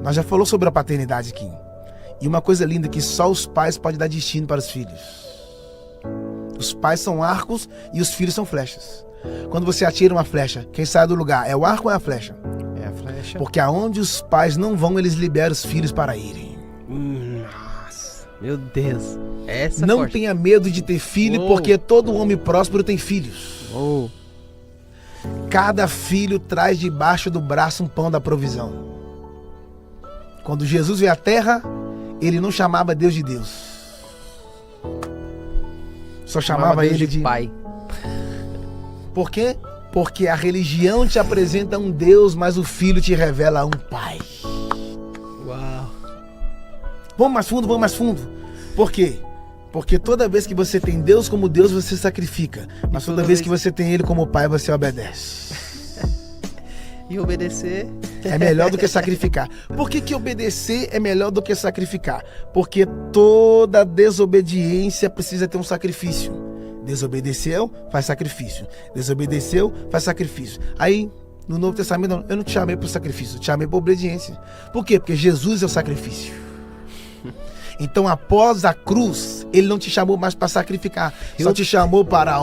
Nós já falamos sobre a paternidade aqui. E uma coisa linda é que só os pais podem dar destino para os filhos. Os pais são arcos e os filhos são flechas. Quando você atira uma flecha, quem sai do lugar é o arco ou é a flecha? É a flecha. Porque aonde os pais não vão, eles liberam os filhos para irem. Nossa, meu Deus. Essa Não forte. tenha medo de ter filho, porque todo homem próspero tem filhos. Oh. Cada filho traz debaixo do braço um pão da provisão. Quando Jesus veio à terra, ele não chamava Deus de Deus. Só chamava Deus ele de pai. Por quê? Porque a religião te apresenta um Deus, mas o filho te revela um pai. Uau. Vamos mais fundo, vamos mais fundo. Por quê? Porque toda vez que você tem Deus como Deus, você sacrifica. Mas toda vez que você tem Ele como pai, você obedece. E obedecer? É melhor do que sacrificar. Por que obedecer é melhor do que sacrificar? Porque toda desobediência precisa ter um sacrifício. Desobedeceu, faz sacrifício. Desobedeceu, faz sacrifício. Aí, no Novo Testamento, eu não te chamei para o sacrifício, eu te chamei para obediência. Por quê? Porque Jesus é o sacrifício. Então, após a cruz, ele não te chamou mais para sacrificar, só te chamou para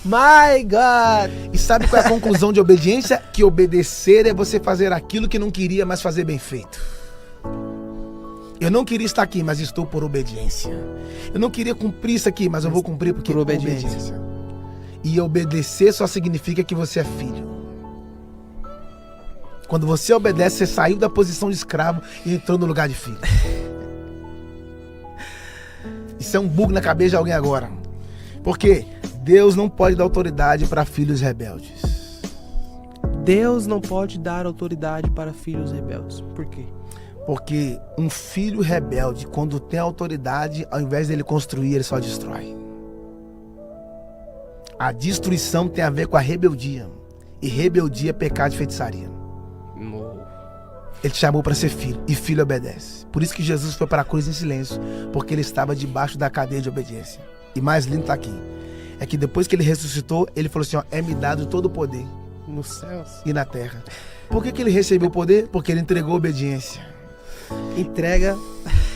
My God! E sabe qual é a conclusão de obediência? Que obedecer é você fazer aquilo que não queria, mas fazer bem feito. Eu não queria estar aqui, mas estou por obediência. Eu não queria cumprir isso aqui, mas eu vou cumprir porque por obediência. E obedecer só significa que você é filho. Quando você obedece, você saiu da posição de escravo e entrou no lugar de filho. Isso é um bug na cabeça de alguém agora. Por quê? Deus não pode dar autoridade para filhos rebeldes. Deus não pode dar autoridade para filhos rebeldes. Por quê? Porque um filho rebelde, quando tem autoridade, ao invés dele construir, ele só destrói. A destruição tem a ver com a rebeldia. E rebeldia é pecado de feitiçaria. Ele te chamou para ser filho, e filho obedece. Por isso que Jesus foi para a cruz em silêncio, porque ele estava debaixo da cadeia de obediência. E mais lindo está aqui, é que depois que ele ressuscitou, ele falou assim, ó, é-me dado todo o poder nos céus e na terra. Por que ele recebeu o poder? Porque ele entregou obediência. Entrega.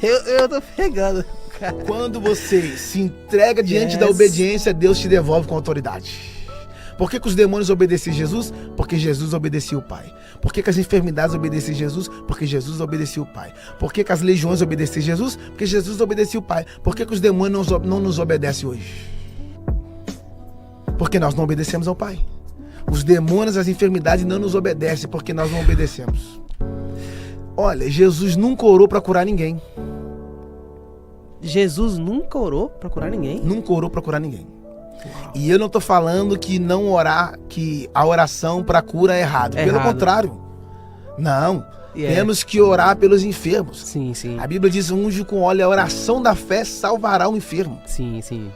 Eu tô pegando, cara. Quando você se entrega diante da obediência, Deus te devolve com autoridade. Por que os demônios obedeciam a Jesus? Porque Jesus obedecia o Pai. Por que as enfermidades obedeciam a Jesus? Porque Jesus obedecia o Pai. Por que as legiões obedeciam a Jesus? Porque Jesus obedecia o Pai. Por que os demônios não nos obedecem hoje? Porque nós não obedecemos ao Pai. Os demônios, as enfermidades não nos obedecem porque nós não obedecemos. Olha, Jesus nunca orou para curar ninguém. Jesus nunca orou para curar ninguém? Nunca orou para curar ninguém. E eu não tô falando que não orar, que a oração para cura é errado. Pelo contrário. Não. Temos que orar pelos enfermos. Sim, sim. A Bíblia diz, unge com óleo, a oração da fé salvará o enfermo. Sim, sim.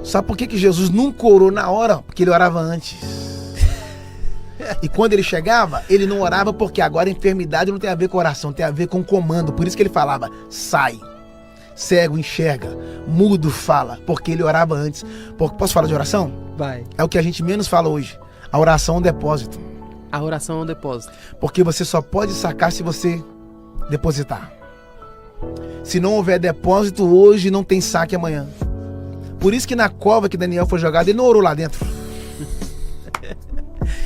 Sabe por que Jesus nunca orou na hora? Porque ele orava antes. E quando ele chegava, ele não orava porque agora a enfermidade não tem a ver com oração, tem a ver com comando. Por isso que ele falava, sai. Cego enxerga, mudo fala, porque ele orava antes. Posso falar de oração? Vai. É o que a gente menos fala hoje. A oração é um depósito. A oração é um depósito. Porque você só pode sacar se você depositar. Se não houver depósito hoje, não tem saque amanhã. Por isso que na cova que Daniel foi jogado, ele não orou lá dentro.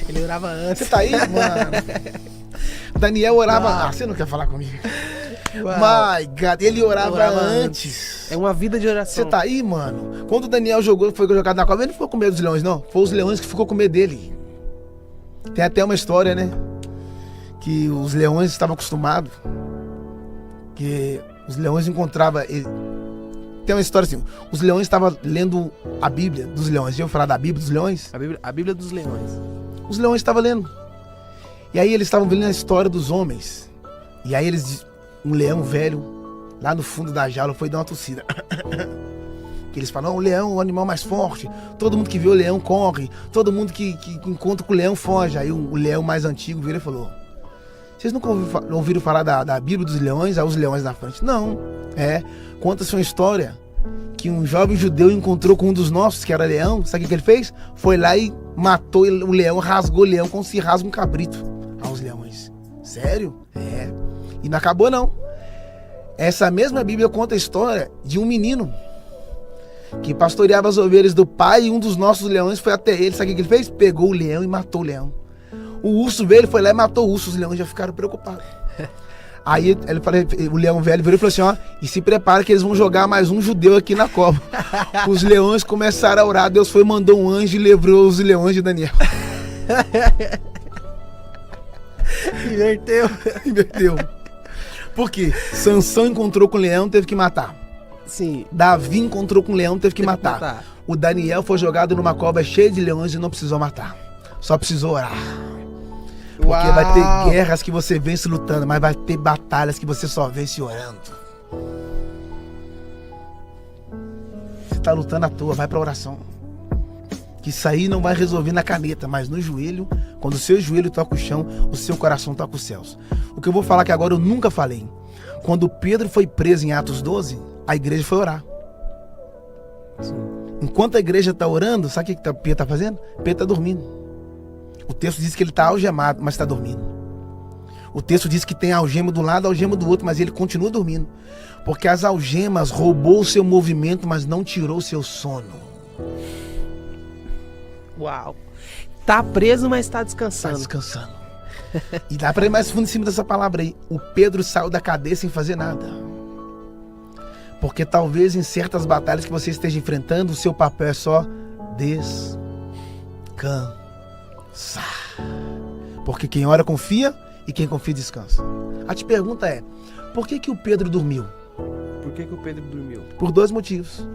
Ele orava antes. Você tá aí, mano? Daniel orava... você não quer falar comigo? My God, ele orava antes. É uma vida de oração. Você tá aí, mano? Quando o Daniel foi jogado na cova, ele não ficou com medo dos leões, não. Foi os leões que ficou com medo dele. Tem até uma história, né? Que os leões estavam acostumados. Que os leões encontravam... Tem uma história assim, os leões estavam lendo a Bíblia dos leões. Já ouviu falar da Bíblia dos leões? A Bíblia dos leões. Os leões estavam lendo. E aí eles estavam vendo a história dos homens. E aí um leão velho, lá no fundo da jaula, foi dar uma tossida. Que eles falam, o leão é o animal mais forte. Todo mundo que vê o leão corre. Todo mundo que encontra com o leão foge. Aí o leão mais antigo virou e falou, vocês nunca ouviram falar da Bíblia dos leões? Aí os leões na frente. Não. Conta-se uma história que um jovem judeu encontrou com um dos nossos, que era leão. Sabe o que ele fez? Foi lá e matou o leão, rasgou o leão como se rasga um cabrito aos leões. Sério? É. E não acabou não. Essa mesma Bíblia conta a história de um menino que pastoreava as ovelhas do pai, e um dos nossos leões foi até ele. Sabe o que ele fez? Pegou o leão e matou o leão. O urso veio, ele foi lá e matou o urso. Os leões já ficaram preocupados. Aí o leão velho virou e falou assim, ó, e se prepara que eles vão jogar mais um judeu aqui na cova. Os leões começaram a orar, Deus foi e mandou um anjo e livrou os leões de Daniel. Inverteu. Por quê? Sansão encontrou com o leão, teve que matar. Sim. Davi encontrou com o leão, teve que matar. O Daniel foi jogado numa cova cheia de leões e não precisou matar. Só precisou orar. Porque vai ter guerras que você vence lutando, mas vai ter batalhas que você só vence orando. Você tá lutando à toa, vai pra oração. Que isso aí não vai resolver na caneta, mas no joelho, quando o seu joelho toca o chão, o seu coração toca os céus. O que eu vou falar que agora eu nunca falei. Quando Pedro foi preso em Atos 12, a igreja foi orar. Sim. Enquanto a igreja está orando, sabe o que Pedro está fazendo? Pedro está dormindo. O texto diz que ele está algemado, mas está dormindo. O texto diz que tem algema do lado, algema do outro, mas ele continua dormindo. Porque as algemas roubou o seu movimento, mas não tirou o seu sono. Uau. Tá preso, mas tá Está descansando. descansando. E dá para ir mais fundo em cima dessa palavra aí. O Pedro saiu da cadeia sem fazer nada. Porque talvez em certas batalhas que você esteja enfrentando, o seu papel é só descansar. Porque quem ora confia e quem confia descansa. A te pergunta é, por que o Pedro dormiu? Por que o Pedro dormiu? Por dois motivos.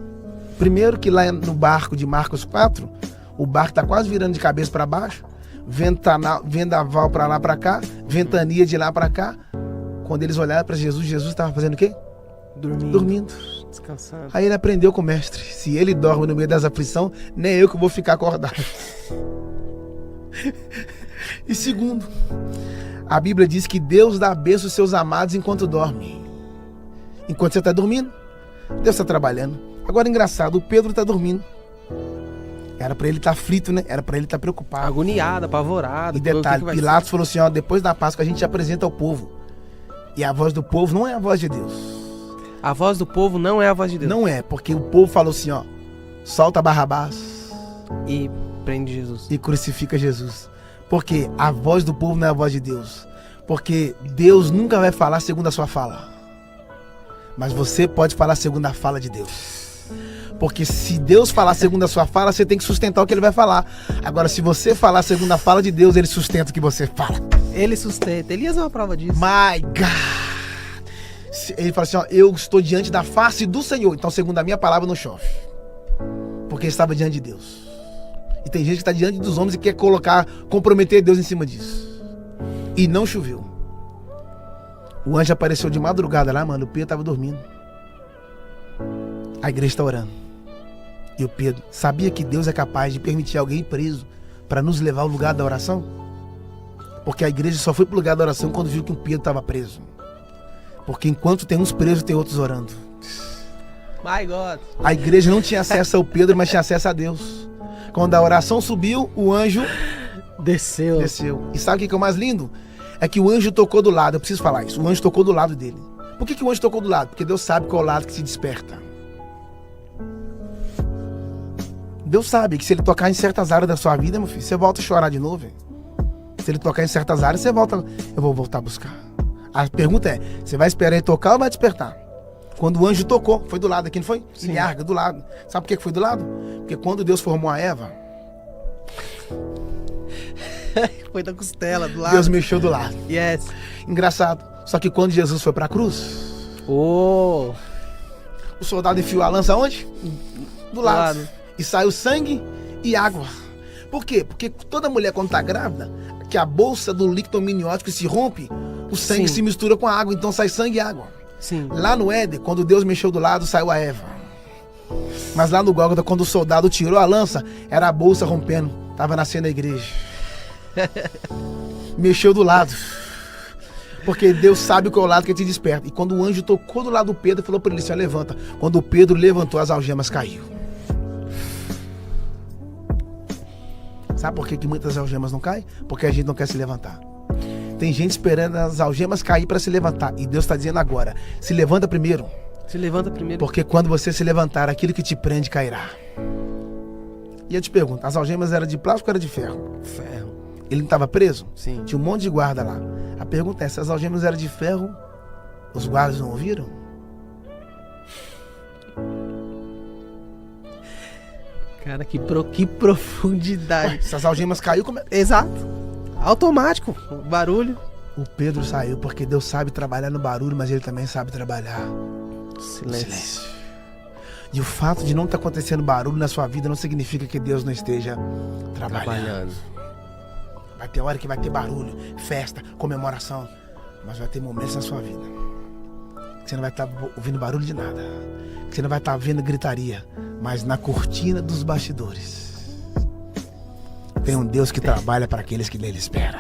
Primeiro que lá no barco de Marcos 4, o barco está quase virando de cabeça para baixo, vendaval para lá para cá, ventania de lá para cá. Quando eles olharam para Jesus, Jesus estava fazendo o quê? Dormindo. Descansando. Aí ele aprendeu com o mestre, se ele dorme no meio das aflições, nem eu que vou ficar acordado. E segundo, a Bíblia diz que Deus dá bênção aos seus amados enquanto dorme. Enquanto você está dormindo, Deus está trabalhando. Agora, engraçado, o Pedro está dormindo. Era para ele estar aflito, né? Era para ele estar preocupado. Agonizado, apavorado. E detalhe, Pilatos falou assim, ó, depois da Páscoa a gente apresenta ao povo. E a voz do povo não é a voz de Deus. A voz do povo não é a voz de Deus. Não é, porque o povo falou assim, ó, solta Barrabás E prende Jesus. e crucifica Jesus. Porque a voz do povo não é a voz de Deus. Porque Deus nunca vai falar segundo a sua fala. Mas você pode falar segundo a fala de Deus. Porque se Deus falar segundo a sua fala, você tem que sustentar o que ele vai falar. Agora, se você falar segundo a fala de Deus, ele sustenta o que você fala. Ele sustenta. Elias é uma prova disso. My God! Ele fala assim, ó, eu estou diante da face do Senhor. Então, segundo a minha palavra, não chove. Porque ele estava diante de Deus. E tem gente que está diante dos homens e quer comprometer Deus em cima disso. E não choveu. O anjo apareceu de madrugada lá, mano. O Pedro estava dormindo. A igreja está orando. E o Pedro sabia que Deus é capaz de permitir alguém preso para nos levar ao lugar da oração? Porque a igreja só foi para o lugar da oração quando viu que o Pedro estava preso. Porque enquanto tem uns presos, tem outros orando. My God. A igreja não tinha acesso ao Pedro, mas tinha acesso a Deus. Quando a oração subiu, o anjo Desceu. E sabe o que é o mais lindo? É que o anjo tocou do lado. Eu preciso falar isso. O anjo tocou do lado dele. Por que o anjo tocou do lado? Porque Deus sabe qual é o lado que se desperta. Deus sabe que se ele tocar em certas áreas da sua vida, meu filho, você volta a chorar de novo. Hein? Se ele tocar em certas áreas, você volta. Eu vou voltar a buscar. A pergunta é, você vai esperar ele tocar ou vai despertar? Quando o anjo tocou, foi do lado aqui, não foi? Sim. Ele arga do lado. Sabe por que foi do lado? Porque quando Deus formou a Eva, Foi da costela, do lado. Deus mexeu do lado. Yes. Engraçado. Só que quando Jesus foi pra cruz, Oh. o soldado enfiou a lança onde? Do lado. lado. E saiu sangue e água. Por quê? Porque toda mulher quando tá grávida, que a bolsa do líquido amniótico se rompe, o sangue Sim. se mistura com a água, então sai sangue e água. Sim. Lá no Éden, quando Deus mexeu do lado, saiu a Eva. Mas lá no Gólgota, quando o soldado tirou a lança, era a bolsa rompendo. Tava nascendo a igreja. Mexeu do lado. Porque Deus sabe qual é o lado que te desperta. E quando o anjo tocou do lado do Pedro, falou para ele assim, ó, levanta. Quando o Pedro levantou, as algemas caiu. Sabe por que muitas algemas não caem? Porque a gente não quer se levantar. Tem gente esperando as algemas cair para se levantar. E Deus está dizendo agora, se levanta primeiro. Se levanta primeiro. Porque quando você se levantar, aquilo que te prende cairá. E eu te pergunto, as algemas eram de plástico ou era de ferro? Ferro. Ele não estava preso? Sim. Tinha um monte de guarda lá. A pergunta é, se as algemas eram de ferro, os guardas não ouviram? Cara, que profundidade. Ué, se as algemas caiu, como é? Exato. Automático. Barulho. O Pedro saiu porque Deus sabe trabalhar no barulho, mas ele também sabe trabalhar no Silêncio. silêncio. E o fato de não estar acontecendo barulho na sua vida não significa que Deus não esteja trabalhando. Vai ter hora que vai ter barulho, festa, comemoração, mas vai ter momentos na sua vida que você não vai estar ouvindo barulho de nada, que você não vai estar vendo gritaria, mas na cortina dos bastidores tem um Deus que trabalha para aqueles que nele esperam.